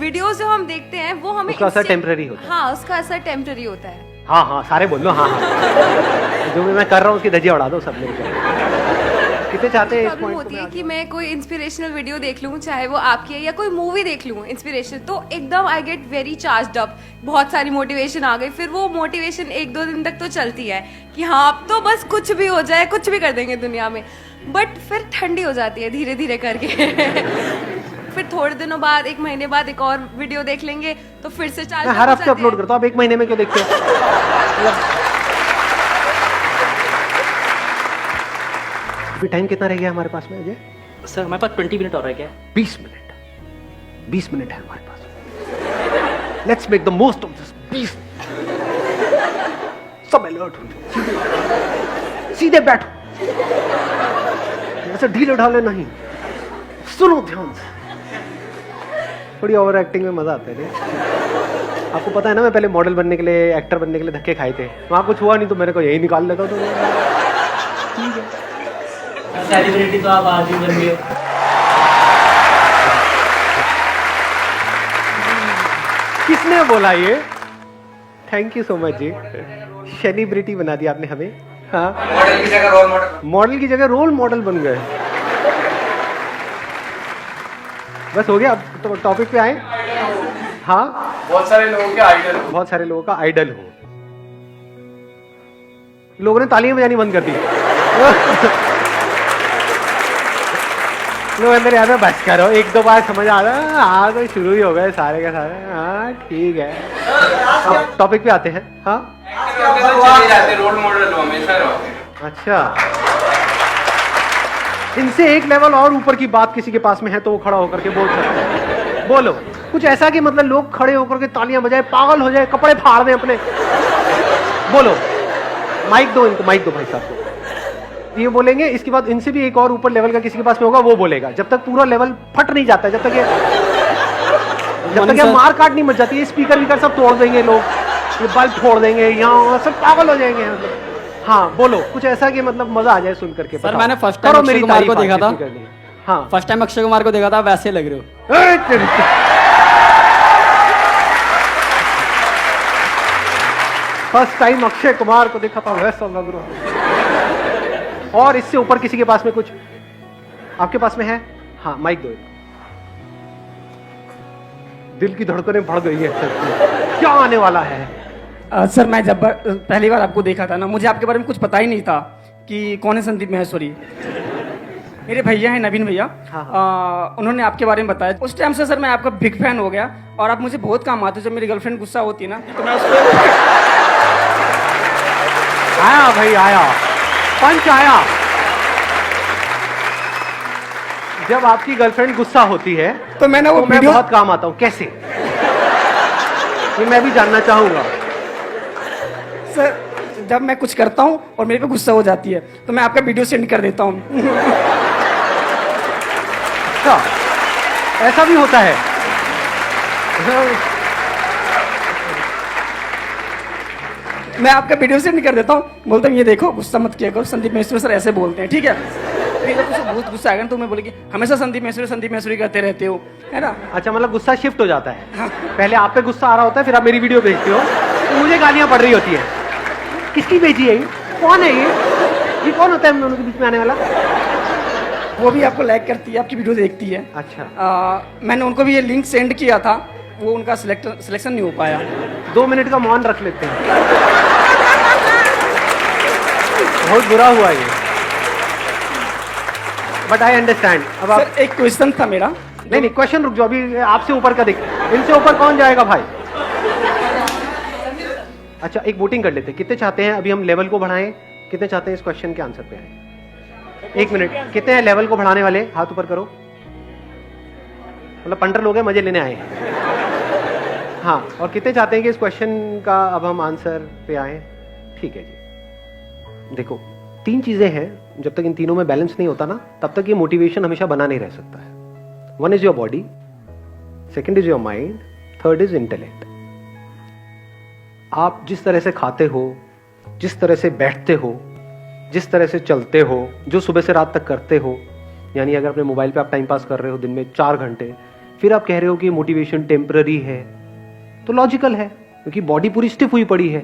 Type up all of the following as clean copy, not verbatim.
Videos जो हम देखते हैं वो हमें उसका असर टेम्पररी होता है। हाँ, उसका असर टेम्पररी होता है। हाँ हाँ सारे बोल लो, हाँ हाँ जो भी मैं कर रहा हूँ उसकी धज्जियां उड़ा दो सब लोग। कितने चाहते हैं इस प्रॉब्लम पॉइंट होती है कि मैं कोई इंस्पिरेशनल वीडियो देख लूं, चाहे वो आपकी है या कोई मूवी देख लूं इंस्पिरेशन, तो एकदम I get very charged up, बहुत सारी मोटिवेशन आ गई। फिर वो मोटिवेशन 1-2 दिन तक तो चलती है कि हाँ अब तो बस कुछ भी हो जाए, कुछ भी कर देंगे दुनिया में, बट फिर ठंडी हो जाती है धीरे धीरे करके। फिर थोड़े दिनों बाद, 1 महीने बाद एक और वीडियो देख लेंगे तो फिर से चार्ज। मैं हर हफ्ते अपलोड करता हूँ, आप 1 महीने में क्यों देखते हो? अभी टाइम कितना रह गया हमारे पास में अजय? सर हमारे पास 20 मिनट और है क्या? 20 मिनट 20 मिनट है हमारे पास। Let's make the most of this 20। सब अलर्ट हो, सीधे बैठो, ऐसे ढीले ढाले नहीं, सुनो ध्यान से। थोड़ी ओवर एक्टिंग में मजा आता है नहीं? आपको पता है ना मैं पहले मॉडल बनने के लिए, एक्टर बनने के लिए धक्के खाए थे, वहां कुछ हुआ नहीं तो मैंने को यही निकाल लेता तो ठीक है। सेलिब्रिटी तो आप आज ही बन गए। किसने बोला ये? Thank you so much ji, celebrity बना दिया आपने हमें। हाँ, मॉडल की जगह रोल मॉडल, मॉडल की जगह रोल मॉडल बन गए। बस हो गया, अब तो टॉपिक पे आए। हाँ, बहुत सारे लोगों के आइडल, बहुत सारे लोगों का आइडल हो। लोगों ने तालियां बजानी बंद कर दी। लोग अंदर याद है बस करो, 1-2 बार समझ आ रहा, हाँ तो शुरू ही हो गए सारे के सारे। हाँ ठीक है, अब टॉपिक पे आते हैं। हाँ चले जाते, रोल मॉडल हो हमेशा रहोगे। अच्छा, इनसे एक लेवल और ऊपर की बात किसी के पास में है तो वो खड़ा होकर के बोल सकता है। बोलो कुछ ऐसा कि मतलब लोग खड़े होकर के तालियां बजाए, पागल हो जाए, कपड़े फाड़ दें अपने। बोलो, माइक दो इनको, माइक दो भाई साहब को। ये बोलेंगे, इसके बाद इनसे भी एक और ऊपर लेवल का किसी के पास में होगा, वो बोलेगा। जब तक पूरा लेवल फट नहीं जाता, जब तक ये मार काट नहीं मच जाती है, स्पीकर वीकर सब तोड़ देंगे लोग, ये बल्ब फोड़ देंगे, यहाँ सब पागल हो जाएंगे। हाँ बोलो कुछ ऐसा कि मतलब मजा आ जाए सुन करके। सर मैंने फर्स्ट टाइम अक्षय कुमार को देखा था। हाँ फर्स्ट टाइम अक्षय कुमार को देखा था, वैसे लग रहे हो। फर्स्ट टाइम अक्षय कुमार को देखा था वैसा लग रहा है। और इससे ऊपर किसी के पास में कुछ आपके पास में है? हाँ माइक दो। दिल की धड़कनें बढ़ गई है, क्या आने वाला है? सर मैं जब पहली बार आपको देखा था ना, मुझे आपके बारे में कुछ पता ही नहीं था कि कौन है संदीप माहेश्वरी। मेरे भैया हैं नवीन भैया, हाँ। उन्होंने आपके बारे में बताया। उस टाइम से सर मैं आपका बिग फैन हो गया और आप मुझे बहुत काम आते। जब मेरी गर्लफ्रेंड गुस्सा होती है ना तो मैं उसको आया भाई आया, पंच आया। जब आपकी गर्लफ्रेंड गुस्सा होती है तो मैंने वो तो मैं बहुत काम आता हूं। कैसे? ये मैं भी जानना चाहूंगा। सर जब मैं कुछ करता हूँ और मेरे पे गुस्सा हो जाती है तो मैं आपका वीडियो सेंड कर देता हूँ। अच्छा, ऐसा भी होता है? मैं आपका वीडियो सेंड कर देता हूँ, बोलता हूँ ये देखो गुस्सा मत किया करो, संदीप माहेश्वरी सर ऐसे बोलते हैं, ठीक है? फिर जब उसे बहुत गुस्सा आएगा तो मैं बोलेगी हमेशा संदीप माहेश्वरी करते रहते हो, है ना? अच्छा, मतलब गुस्सा शिफ्ट हो जाता है। हाँ। पहले आप पे गुस्सा आ रहा होता है, फिर आप मेरी वीडियो भेजते हो तो मुझे गालियां पड़ रही होती है। किसकी भेजी है ये? कौन है ये कौन होता है हम दोनों के बीच में आने वाला? वो भी आपको लाइक करती है, आपकी वीडियो देखती है। अच्छा, मैंने उनको भी ये लिंक सेंड किया था, वो उनका सिलेक्शन नहीं हो पाया। 2 मिनट का मौन रख लेते हैं। बहुत बुरा हुआ ये, बट आई अंडरस्टैंड। अब आप सर एक क्वेश्चन था मेरा। नहीं क्वेश्चन रुक जाओ, अभी आपसे ऊपर का देख, इनसे ऊपर कौन जाएगा भाई? अच्छा एक वोटिंग कर लेते हैं, कितने चाहते हैं अभी हम लेवल को बढ़ाएं, कितने चाहते हैं इस क्वेश्चन के आंसर पे आए? 1 मिनट, कितने हैं लेवल को बढ़ाने वाले? हाथ ऊपर करो। मतलब 15 लोग हैं, मजे लेने आए हैं। हाँ, और कितने चाहते हैं कि इस क्वेश्चन का अब हम आंसर पे आए? ठीक है जी। देखो 3 चीजें हैं, जब तक इन तीनों में बैलेंस नहीं होता ना तब तक ये मोटिवेशन हमेशा बना नहीं रह सकता है। 1 is your body, 2nd is your mind, 3rd is intellect. आप जिस तरह से खाते हो, जिस तरह से बैठते हो, जिस तरह से चलते हो, जो सुबह से रात तक करते हो, यानी अगर अपने मोबाइल पे आप टाइम पास कर रहे हो दिन में 4 घंटे, फिर आप कह रहे हो कि मोटिवेशन टेम्पररी है, तो लॉजिकल है क्योंकि बॉडी पूरी स्टिफ हुई पड़ी है,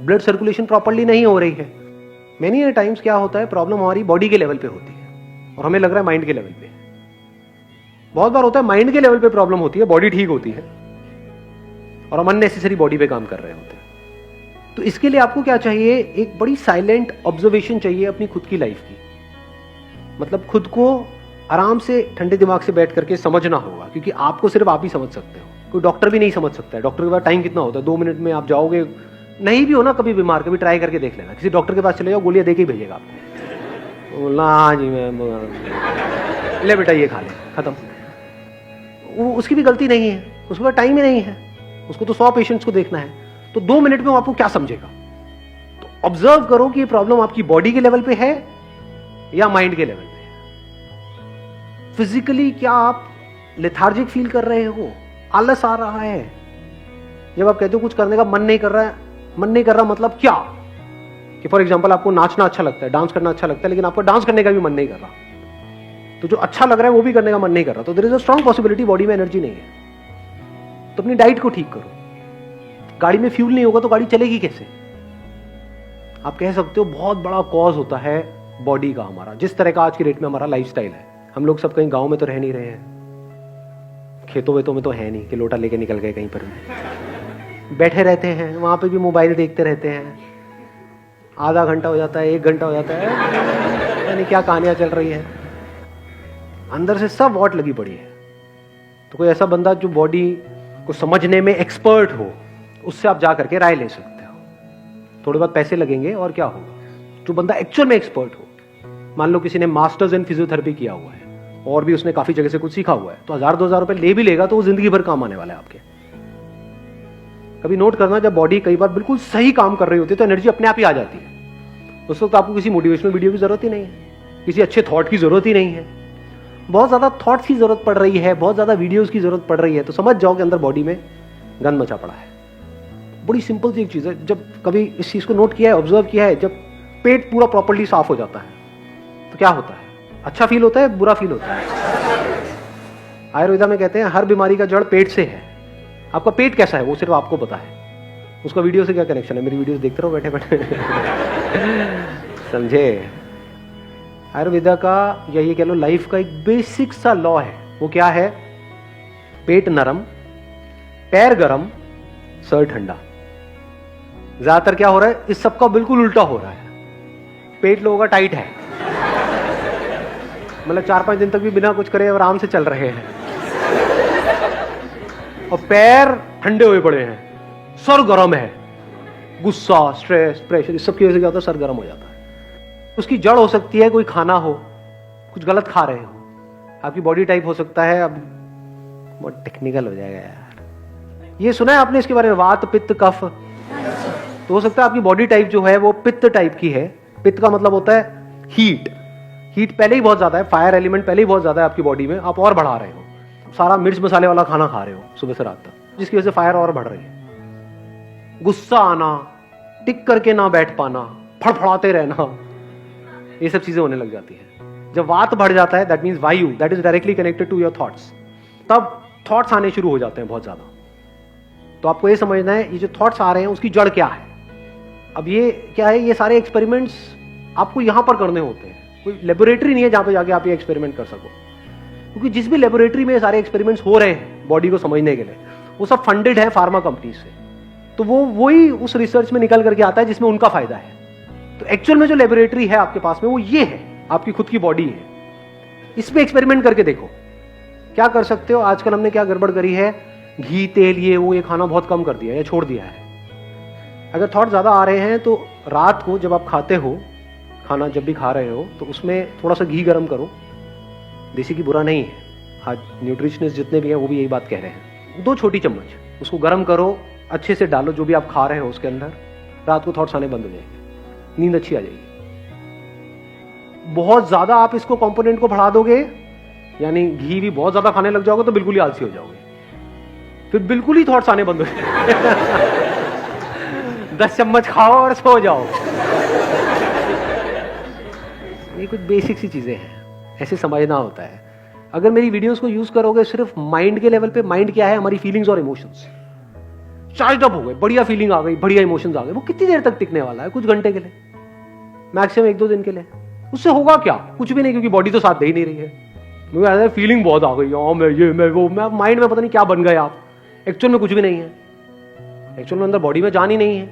ब्लड सर्कुलेशन प्रॉपर्ली नहीं हो रही है। मेनी टाइम्स क्या होता है, प्रॉब्लम हमारी बॉडी के लेवल पे होती है और हमें लग रहा है माइंड के लेवल पे। बहुत बार होता है माइंड के लेवल पे प्रॉब्लम होती है, बॉडी ठीक होती है और हम अननेसेसरी बॉडी पे काम कर रहे होते हैं। तो इसके लिए आपको क्या चाहिए, एक बड़ी साइलेंट ऑब्जर्वेशन चाहिए अपनी खुद की लाइफ की। मतलब खुद को आराम से ठंडे दिमाग से बैठ करके समझना होगा, क्योंकि आपको सिर्फ आप ही समझ सकते हो, कोई डॉक्टर भी नहीं समझ सकता है। डॉक्टर के पास टाइम कितना होता है, 2 मिनट में आप जाओगे, नहीं भी हो ना कभी बीमार, कभी ट्राई करके देख लेना, किसी डॉक्टर के पास चले जाओ, गोलियां दे के ही भेजेगा आपको, बोलना हाँ जी मैं ले बेटा ये खा ले, खत्म। वो उसकी भी गलती नहीं है, उसके पास टाइम ही नहीं है, उसको तो 100 पेशेंट्स को देखना है, तो 2 मिनट में वो आपको क्या समझेगा। तो ऑब्जर्व करो कि ये प्रॉब्लम आपकी बॉडी के लेवल पे है या माइंड के लेवल पे है। फिजिकली क्या आप लेथार्जिक फील कर रहे हो, आलस आ रहा है, जब आप कहते हो कुछ करने का मन नहीं कर रहा है, मन नहीं कर रहा मतलब क्या, कि फॉर एग्जांपल आपको नाचना अच्छा लगता है, डांस करना अच्छा लगता है, लेकिन आपको डांस करने का भी मन नहीं कर रहा, तो जो अच्छा लग रहा है वो भी करने का मन नहीं कर रहा, तो there is a strong possibility body में एनर्जी नहीं है। तो अपनी डाइट को ठीक करो। गाड़ी में फ्यूल नहीं होगा तो गाड़ी चलेगी कैसे। आप कह सकते हो बहुत बड़ा कॉज होता है बॉडी का हमारा, जिस तरह का आज की डेट में हमारा लाइफस्टाइल है। हम लोग सब कहीं गांव में तो रह नहीं रहे हैं, खेतों वेतों में तो है नहीं कि लोटा लेके निकल गए कहीं पर भी, बैठे रहते हैं, वहां पे भी मोबाइल देखते रहते हैं, आधा घंटा हो जाता है, 1 घंटा हो जाता है, यानी क्या कहानियां चल रही है, अंदर से सब वॉट लगी पड़ी है। तो कोई ऐसा बंदा जो बॉडी को समझने में एक्सपर्ट हो, उससे आप जा करके राय ले सकते हो। थोड़े बहुत पैसे लगेंगे और क्या होगा। जो बंदा एक्चुअल में एक्सपर्ट हो, मान लो किसी ने मास्टर्स इन फिजियोथेरेपी किया हुआ है और भी उसने काफी जगह से कुछ सीखा हुआ है, तो 1000-2000 रुपए ले भी लेगा तो वो जिंदगी भर काम आने वाला है आपके। कभी नोट करना, जब बॉडी कई बार बिल्कुल सही काम कर रही होती है तो एनर्जी अपने आप ही आ जाती है। उस वक्त आपको किसी मोटिवेशनल वीडियो की जरूरत ही नहीं है, किसी अच्छे थॉट की जरूरत ही नहीं है। बहुत ज्यादा थॉट्स की जरूरत पड़ रही है, बहुत ज्यादा वीडियोस की जरूरत पड़ रही है, तो समझ जाओ कि अंदर बॉडी में गंद मचा पड़ा है। बड़ी सिंपल सी एक चीज है, जब कभी इस चीज को नोट किया है, ऑब्जर्व किया है, जब पेट पूरा प्रॉपर्ली साफ हो जाता है तो क्या होता है, अच्छा फील होता है, बुरा फील होता है। आयुर्वेदा में कहते हैं हर बीमारी का जड़ पेट से है। आपका पेट कैसा है वो सिर्फ आपको पता है, उसका वीडियो से क्या कनेक्शन है। मेरी वीडियोस देखते रहो बैठे बैठे समझे। आयुर्वेदा का या ये कह लो लाइफ का एक बेसिक सा लॉ है, वो क्या है, पेट नरम, पैर गरम, सर ठंडा। ज्यादातर क्या हो रहा है, इस सबका बिल्कुल उल्टा हो रहा है। पेट लोगों का टाइट है, मतलब 4-5 दिन तक भी बिना कुछ करे आराम से चल रहे हैं, और पैर ठंडे हुए पड़े हैं, सर गर्म है, गुस्सा, स्ट्रेस, प्रेशर, इस सब की वजह से क्या होता है, सर गर्म हो जाता है। उसकी जड़ हो सकती है कोई खाना हो, कुछ गलत खा रहे हो, आपकी बॉडी टाइप हो सकता है, अब बहुत टेक्निकल हो जाएगा यार, ये सुना है आपने इसके बारे में, वात पित्त कफ। तो हो सकता है आपकी बॉडी टाइप जो है वो पित्त टाइप की है। पित्त का मतलब होता है हीट, हीट पहले ही बहुत ज्यादा है, फायर एलिमेंट पहले ही बहुत ज्यादा है आपकी बॉडी में, आप और बढ़ा रहे हो, सारा मिर्च मसाले वाला खाना खा रहे हो सुबह से रात तक, जिसकी वजह से फायर और बढ़ रही है। गुस्सा आना, टिक करके ना बैठ पाना, फड़फड़ाते रहना, ये सब चीजें होने लग जाती है। जब वात बढ़ जाता है, दैट मींस वायु, that is directly connected to your thoughts, तब थॉट्स आने शुरू हो जाते हैं बहुत ज्यादा। तो आपको ये समझना है ये जो थॉट्स आ रहे हैं उसकी जड़ क्या है। अब ये क्या है, ये सारे एक्सपेरिमेंट्स आपको यहां पर करने होते हैं, कोई लेबोरेटरी नहीं है जहां पे जाके आप ये एक्सपेरिमेंट कर सको, क्योंकि जिस भी लेबोरेटरी में ये सारे एक्सपेरिमेंट्स हो रहे हैं बॉडी को समझने के लिए, वो सब फंडेड है फार्मा कंपनी से, तो वो वही उस रिसर्च में निकल करके आता है जिसमें उनका फायदा है। तो एक्चुअल में जो लेबोरेटरी है आपके पास में वो ये है, आपकी खुद की बॉडी है। इस पे एक्सपेरिमेंट करके देखो क्या कर सकते हो। आजकल हमने क्या गड़बड़ करी है, घी तेल ये खाना बहुत कम कर दिया या छोड़ दिया है। अगर थॉट ज्यादा आ रहे हैं तो रात को जब आप खाते हो, खाना जब भी खा रहे हो, तो उसमें थोड़ा सा घी गर्म करो। देसी घी बुरा नहीं है, आज न्यूट्रिशनिस्ट जितने भी हैं वो भी यही बात कह रहे हैं। 2 छोटी चम्मच उसको गर्म करो, अच्छे से डालो जो भी आप खा रहे हो उसके अंदर, रात को थॉट्स आने बंद हो जाएंगे, नींद अच्छी आ जाएगी। बहुत ज्यादा आप इसको कंपोनेंट को बढ़ा दोगे, यानी घी भी बहुत ज्यादा खाने लग जाओगे तो बिल्कुल ही आलसी हो जाओगे, फिर बिल्कुल ही थॉट्स आने बंद हो जाएंगे 10 चम्मच खाओ और सो जाओ। ये कुछ बेसिक सी चीजें हैं, ऐसे समझना होता है। अगर मेरी वीडियोस को यूज करोगे सिर्फ माइंड के लेवल पे, माइंड क्या है, हमारी फीलिंग्स और इमोशंस, चार्ज अप हो गए, बढ़िया फीलिंग आ गई, बढ़िया इमोशंस आ गए, वो कितनी देर तक टिकने वाला है? कुछ घंटे के लिए, मैक्सिमम 1-2 दिन के लिए। उससे होगा क्या? कुछ भी नहीं, क्योंकि बॉडी तो साथ दे ही नहीं रही है। मुझे ऐसा फीलिंग बहुत आ गई, हाँ मैं ये मैं वो, मैं माइंड में पता नहीं क्या बन गए आप। एक्चुअल में कुछ भी नहीं है, एक्चुअल में अंदर बॉडी में जान ही नहीं है।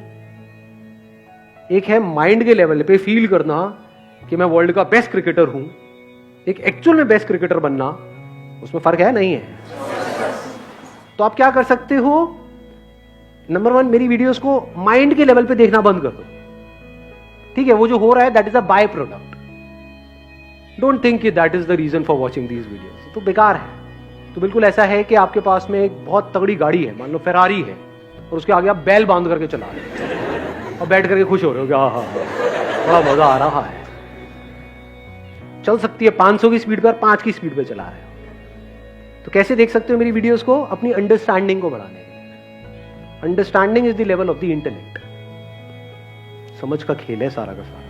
एक है माइंड के लेवल पे फील करना कि मैं वर्ल्ड का बेस्ट क्रिकेटर हूं, एक एक्चुअल में बेस्ट क्रिकेटर बनना, उसमें फर्क है? नहीं है। तो आप क्या कर सकते हो? नंबर 1, मेरी वीडियोस को माइंड के लेवल पे देखना बंद कर दो, ठीक है? वो जो हो रहा है that is a by product. Don't think कि that is the reason for watching these videos. तो बेकार है। तो बिल्कुल ऐसा है कि आपके पास में एक बहुत तगड़ी गाड़ी है, मान लो फेरारी है, और उसके आगे आप बैल बांध करके चला रहे हो और बैठ करके खुश हो रहे हो कि हाँ बड़ा मजा आ रहा है। चल सकती है 500 की स्पीड पर, 5 की स्पीड पर चला रहे हो। तो कैसे देख सकते हो मेरी वीडियोस को? अपनी अंडरस्टैंडिंग को बढ़ाने के लिए। Understanding is the level of the intellect. समझ का खेल है सारा का सारा,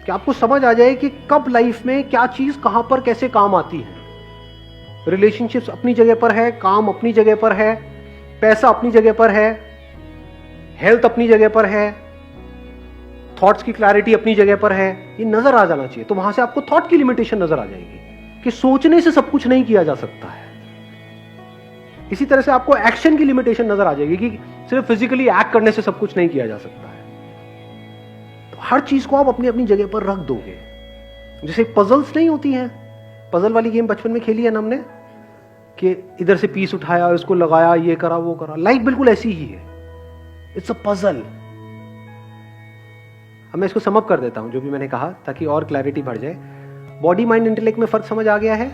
कि आपको समझ आ जाए कि कब लाइफ में क्या चीज कहां पर कैसे काम आती है। रिलेशनशिप्स अपनी जगह पर है, काम अपनी जगह पर है, पैसा अपनी जगह पर है, हेल्थ अपनी जगह पर है, थॉट्स की क्लैरिटी अपनी जगह पर है। ये नजर आ जाना चाहिए। तो वहां से आपको थॉट की लिमिटेशन नजर आ जाएगी कि सोचने से सब कुछ नहीं किया जा सकता है। इसी तरह से आपको एक्शन की लिमिटेशन नजर आ जाएगी कि सिर्फ फिजिकली एक्ट करने से सब कुछ नहीं किया जा सकता है। तो हर चीज को आप अपनी अपनी जगह पर रख दोगे। जैसे पजल्स नहीं होती हैं, पजल वाली गेम बचपन में खेली है ना हमने, कि इधर से पीस उठाया, इसको लगाया, ये करा वो करा। लाइफ बिल्कुल ऐसी ही है, इट्स अ पजल। अब मैं इसको समअप कर देता हूं जो भी मैंने कहा, ताकि और क्लैरिटी बढ़ जाए। बॉडी माइंड इंटेलेक्ट में फर्क समझ आ गया है?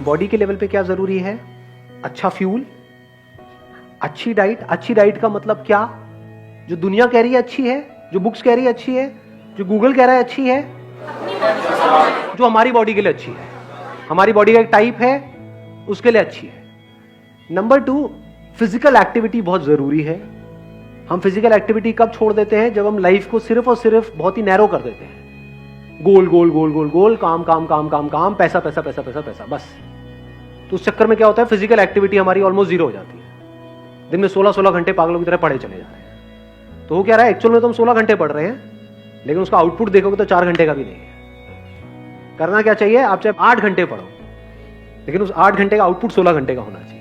बॉडी के लेवल पे क्या जरूरी है? अच्छा फ्यूल, अच्छी डाइट। अच्छी डाइट का मतलब क्या? जो दुनिया कह रही है अच्छी है, जो बुक्स कह रही है अच्छी है, जो गूगल कह रहा है अच्छी है, जो हमारी बॉडी के लिए अच्छी है, हमारी बॉडी का एक टाइप है उसके लिए अच्छी है। नंबर 2, फिजिकल एक्टिविटी बहुत जरूरी है। हम फिजिकल एक्टिविटी कब छोड़ देते हैं? जब हम लाइफ को सिर्फ और सिर्फ बहुत ही नैरो कर देते हैं। गोल गोल गोल गोल गोल, काम काम काम काम काम, पैसा पैसा पैसा पैसा पैसा, बस। तो उस चक्कर में क्या होता है? फिजिकल एक्टिविटी हमारी ऑलमोस्ट जीरो हो जाती है। दिन में 16-16 घंटे पागलों की तरह पढ़े चले जा रहे हैं। तो वो क्या रहा है? एक्चुअल में तो हम 16 घंटे पढ़ रहे हैं, लेकिन उसका आउटपुट देखोगे तो 4 घंटे का भी नहीं है। करना क्या चाहिए? आप चाहे 8 घंटे पढ़ो, लेकिन उस 8 घंटे का आउटपुट 16 घंटे का होना चाहिए।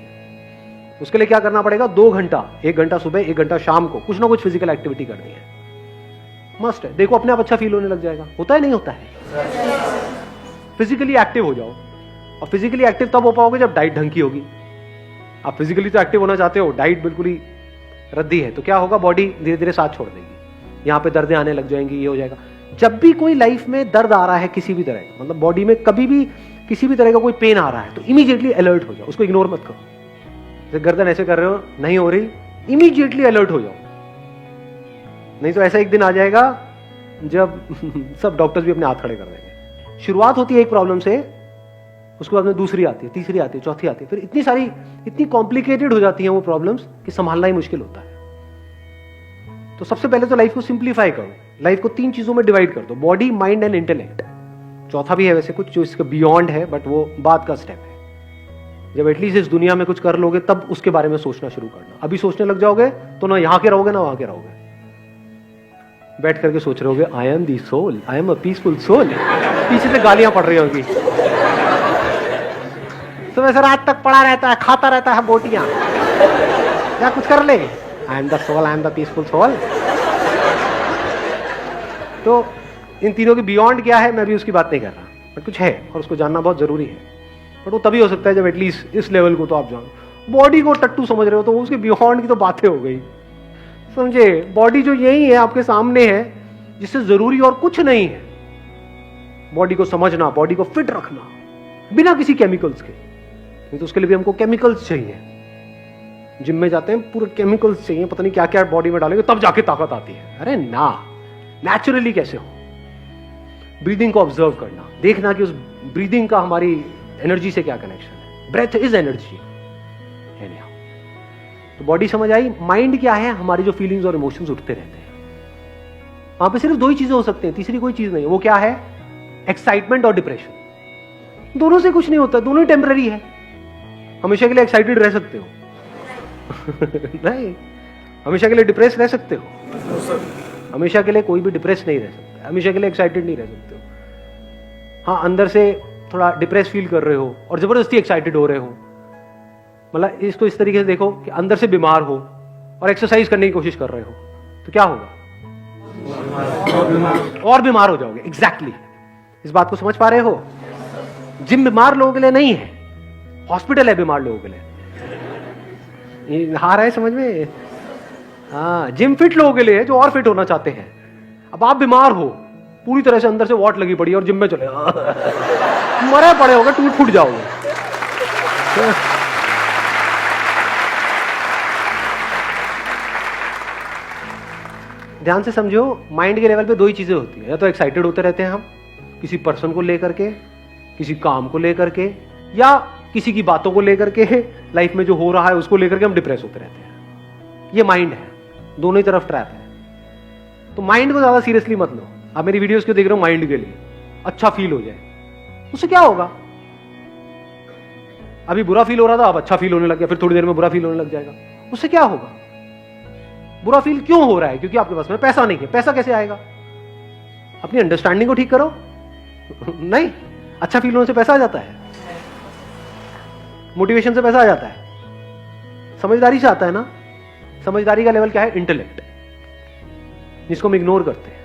उसके लिए क्या करना पड़ेगा? 2 घंटा, 1 घंटा सुबह, 1 घंटा शाम को कुछ ना कुछ फिजिकल एक्टिविटी करनी है, मस्ट है। देखो अपने आप अच्छा फील होने लग जाएगा। होता है नहीं होता है? फिजिकली एक्टिव हो जाओ। और फिजिकली एक्टिव तब हो पाओगे जब डाइट ढंग की होगी। आप फिजिकली तो एक्टिव होना चाहते हो, डाइट बिल्कुल ही रद्दी है, तो क्या होगा? बॉडी धीरे धीरे साथ छोड़ देगी, यहाँ पे दर्दें आने लग जाएंगी, ये हो जाएगा। जब भी कोई लाइफ में दर्द आ रहा है किसी भी तरह का, मतलब बॉडी में कभी भी किसी भी तरह का कोई पेन आ रहा है, तो इमीडिएटली अलर्ट हो जाओ, उसको इग्नोर मत करो। जैसे गर्दन ऐसे कर रहे हो, नहीं हो रही, इमीडिएटली अलर्ट हो जाओ। नहीं तो ऐसा एक दिन आ जाएगा जब सब डॉक्टर्स भी अपने हाथ खड़े कर देंगे। शुरुआत होती है एक प्रॉब्लम से, उसके बाद में दूसरी आती है, तीसरी आती है, चौथी आती है, फिर इतनी सारी, इतनी कॉम्प्लिकेटेड हो जाती हैं वो प्रॉब्लम्स कि संभालना ही मुश्किल होता है। तो सबसे पहले तो लाइफ को सिंप्लीफाई करो, लाइफ को 3 चीजों में डिवाइड कर दो, बॉडी, माइंड एंड इंटेलेक्ट। चौथा भी है वैसे कुछ जो इसका बियॉन्ड है, बट वो बाद का स्टेप है। जब एटलीस्ट इस दुनिया में कुछ कर लोगे तब उसके बारे में सोचना शुरू करना। अभी सोचने लग जाओगे तो ना यहाँ के रहोगे ना वहां के रहोगे, बैठ करके सोच रहे होगे I am the soul, I am a peaceful soul, पीछे से गालियां पड़ रही होगी। तो वैसे रात तक पड़ा रहता है, खाता रहता है बोटियां, क्या कुछ कर ले, I am the soul, I am the peaceful soul. तो इन तीनों के बियॉन्ड क्या है मैं भी उसकी बात नहीं कर रहा, बट कुछ है और उसको जानना बहुत जरूरी है। बट वो तभी हो सकता है जब एटलीस्ट इस लेवल को तो आप जानो। बॉडी को टट्टू समझ रहे हो तो उसके बियॉन्ड की तो बातें हो गई, समझे? बॉडी जो यही है आपके सामने है, जिससे जरूरी और कुछ नहीं है। बॉडी को समझना, बॉडी को फिट रखना बिना किसी केमिकल्स के। नहीं तो उसके लिए भी हमको केमिकल्स चाहिए। जिम में जाते हैं पूरे केमिकल्स चाहिए, पता नहीं क्या क्या बॉडी में डालेंगे तब जाके ताकत आती है। अरे ना, नेचुरली कैसे हो? ब्रीदिंग को ऑब्जर्व करना, देखना कि उस ब्रीदिंग का हमारी एनर्जी से क्या कनेक्शन है। Breath is energy. तो बॉडी समझ आई। माइंड क्या है? हमारी जो फीलिंग्स और इमोशंस उठते रहते हैं, वहां पे सिर्फ 2 ही चीजें हो सकती हैं, तीसरी कोई चीज नहीं। वो क्या है? एक्साइटमेंट और डिप्रेशन। दोनों से कुछ नहीं होता, दोनों ही टेम्पररी है। हमेशा के लिए एक्साइटेड रह सकते हो नहीं, हमेशा के लिए डिप्रेस रह सकते हो? हमेशा के लिए कोई भी डिप्रेस नहीं रह सकता, हमेशा के लिए एक्साइटेड नहीं रह सकते हो। हाँ, अंदर से थोड़ा डिप्रेस फील कर रहे हो और जबरदस्ती एक्साइटेड हो रहे हो, मतलब इसको इस तरीके से देखो कि अंदर से बीमार हो और एक्सरसाइज करने की कोशिश कर रहे हो, तो क्या होगा? और बीमार हो जाओगे। एग्जैक्टली इस बात को समझ पा रहे हो? जिम बीमार लोगों के लिए नहीं है, हॉस्पिटल है बीमार लोगों के लिए। हार है समझ में? हाँ, जिम फिट लोगों के लिए जो और फिट होना चाहते हैं। अब आप बीमार हो, पूरी तरह से अंदर से वॉट लगी पड़ी है और जिम में चले मरे पड़े होगे, टूट फूट जाओगे। ध्यान से समझो, माइंड के लेवल पे दो ही चीजें होती है, या तो एक्साइटेड होते रहते हैं हम किसी पर्सन को लेकर के, किसी काम को लेकर के, या किसी की बातों को लेकर के, लाइफ में जो हो रहा है उसको लेकर के हम डिप्रेस होते रहते हैं। ये माइंड है, दोनों ही तरफ ट्रैप है। तो माइंड को ज्यादा सीरियसली मत लो। आप मेरी वीडियोस क्यों देख रहे हो? माइंड के लिए अच्छा फील हो जाए, उससे क्या होगा? अभी बुरा फील हो रहा था, अब अच्छा फील होने लग गया, फिर थोड़ी देर में बुरा फील होने लग जाएगा, उससे क्या होगा? बुरा फील क्यों हो रहा है? क्योंकि आपके पास में पैसा नहीं है। पैसा कैसे आएगा? अपनी अंडरस्टैंडिंग को ठीक करो नहीं, अच्छा फील होने से पैसा आ जाता है, मोटिवेशन से पैसा आ जाता है, समझदारी से आता है ना। समझदारी का लेवल क्या है? इंटेलेक्ट, जिसको हम इग्नोर करते हैं।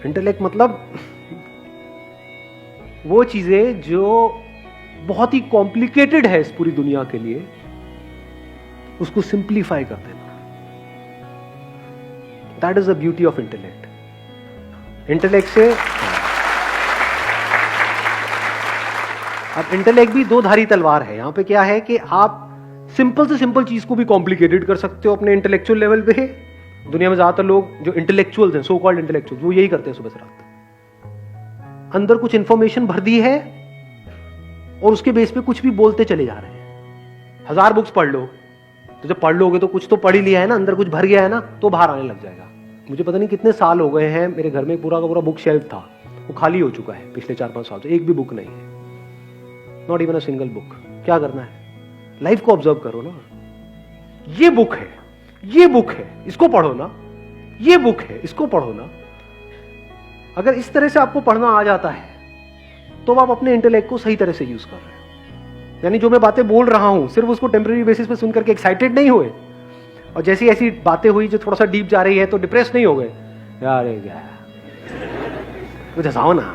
इंटेलेक्ट मतलब वो चीजें जो बहुत ही कॉम्प्लिकेटेड है इस पूरी दुनिया के लिए, उसको सिंप्लीफाई कर देना। That is the beauty of intellect. Intellect से अब इंटेलेक्ट भी दो धारी तलवार है। यहां पे क्या है कि आप सिंपल से सिंपल चीज को भी कॉम्प्लिकेटेड कर सकते हो अपने इंटेलेक्चुअल लेवल पे। दुनिया में ज्यादातर लोग जो इंटेलेक्चुअल्स हैं, सो कॉल्ड इंटेलेक्चुअल्स, वो यही करते हैं सुबह से रात। अंदर कुछ इंफॉर्मेशन भर दी है और उसके बेस पे कुछ भी बोलते चले जा रहे हैं। 1000 बुक्स पढ़ लो, तो जब पढ़ लोगे तो कुछ तो पढ़ ही लिया है ना, अंदर कुछ भर गया है ना, तो बाहर आने लग जाएगा। मुझे पता नहीं कितने साल हो गए हैं, मेरे घर में पूरा का पूरा बुक शेल्फ था, वो खाली हो चुका है पिछले 4-5 साल से, एक भी बुक नहीं है, not even a single book. क्या करना है? लाइफ को ऑब्जर्व करो ना। ये बुक है, ये बुक है, इसको पढ़ो ना। ये बुक है, इसको पढ़ो ना। अगर इस तरह से आपको पढ़ना आ जाता है तो आप अपने इंटेलेक्ट को सही तरह से यूज कर रहे हो। यानी जो मैं बातें बोल रहा हूं, सिर्फ उसको टेम्परेरी बेसिस पे सुनकर के एक्साइटेड नहीं हुए, और जैसी ऐसी बातें हुई जो थोड़ा सा डीप जा रही है तो डिप्रेस नहीं हो गए। यार कुछ हंसाओ ना,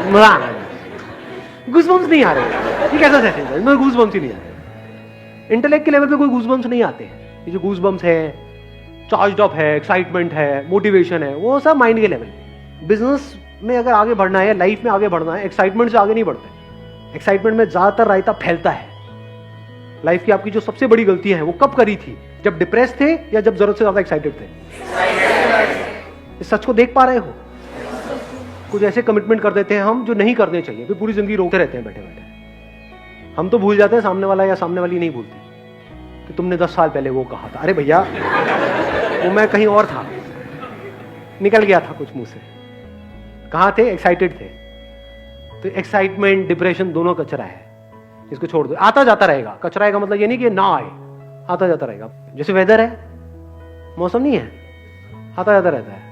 मजा आना, गूज़बम्स नहीं आ रहे। ये कैसा सेशन है? इनमें गूज़बम्स ही नहीं आ रहे। इंटेलेक्ट के लेवल पे कोई गूज़बम्स नहीं आते हैं। ये जो गूज़बम्स है, चार्ज्ड अप है, एक्साइटमेंट है, मोटिवेशन है, वो सब माइंड के लेवल पे। बिजनेस में अगर आगे बढ़ना है, लाइफ में आगे बढ़ना है, एक्साइटमेंट से आगे नहीं बढ़ते। एक्साइटमेंट में ज्यादातर रायता फैलता है। लाइफ की आपकी जो सबसे बड़ी गलतियां हैं वो कब करी थी? जब डिप्रेस थे या जब जरूरत से ज्यादा एक्साइटेड थे? इस सच को देख पा रहे हो? कुछ ऐसे कमिटमेंट कर देते हैं हम जो नहीं करने चाहिए, फिर पूरी जिंदगी रोते रहते हैं बैठे बैठे। हम तो भूल जाते हैं, सामने वाला या सामने वाली नहीं भूलती कि तुमने 10 साल पहले वो कहा था। अरे भैया, वो मैं कहीं और था, निकल गया था कुछ मुंह से। कहां थे? एक्साइटेड थे। तो एक्साइटमेंट, डिप्रेशन दोनों कचरा है, इसको छोड़ दो। आता जाता रहेगा। कचरा का मतलब ये नहीं कि ना आए, आता जाता रहेगा। जैसे वेदर है, मौसम नहीं है, आता जाता रहता है।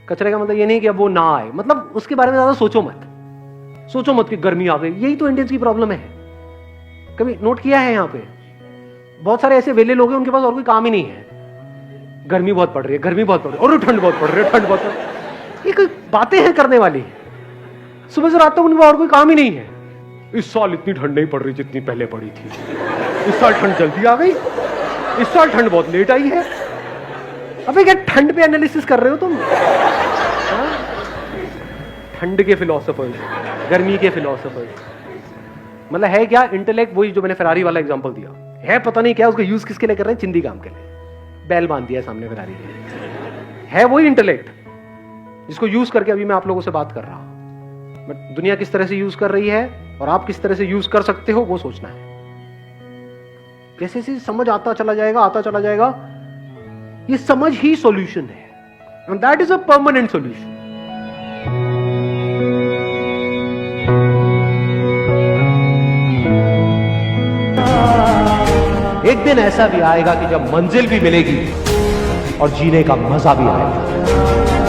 कचरे का मतलब ये नहीं कि अब वो ना आए, मतलब उसके बारे में ज्यादा सोचो मत। सोचो मत कि गर्मी आ गई। यही तो इंडियंस की प्रॉब्लम है। कभी नोट किया है? यहाँ पे बहुत सारे ऐसे वेले लोग हैं, उनके पास और कोई काम ही नहीं है। गर्मी बहुत पड़ रही है, गर्मी बहुत पड़ रही है, और ठंड बहुत पड़ रही है, ठंड बहुत पड़ रही है। ये कोई बातें हैं करने वाली? सुबह से रात तक उनके और कोई काम ही नहीं है। इस साल इतनी ठंड नहीं पड़ रही जितनी पहले पड़ी थी, इस साल ठंड जल्दी आ गई, इस साल ठंड बहुत लेट आई है। अबे क्या ठंड पे एनालिसिस कर रहे हो तुम? ठंड के फिलोसोफर्स, गर्मी के फिलोसोफर्स, मतलब है क्या? इंटेलेक्ट वही जो मैंने फेरारी वाला एग्जांपल दिया है, पता नहीं क्या उसका यूज किसके लिए कर रहे हैं? चिंदी काम के लिए। बैल बांध दिया सामने फेरारी के, है वही इंटेलेक्ट जिसको यूज करके अभी मैं आप लोगों से बात कर रहा हूं। बट दुनिया किस तरह से यूज कर रही है और आप किस तरह से यूज कर सकते हो, वो सोचना है। जैसे जैसे समझ आता चला जाएगा, ये समझ ही सॉल्यूशन है, and that is a permanent solution. एक दिन ऐसा भी आएगा कि जब मंजिल भी मिलेगी और जीने का मजा भी आएगा।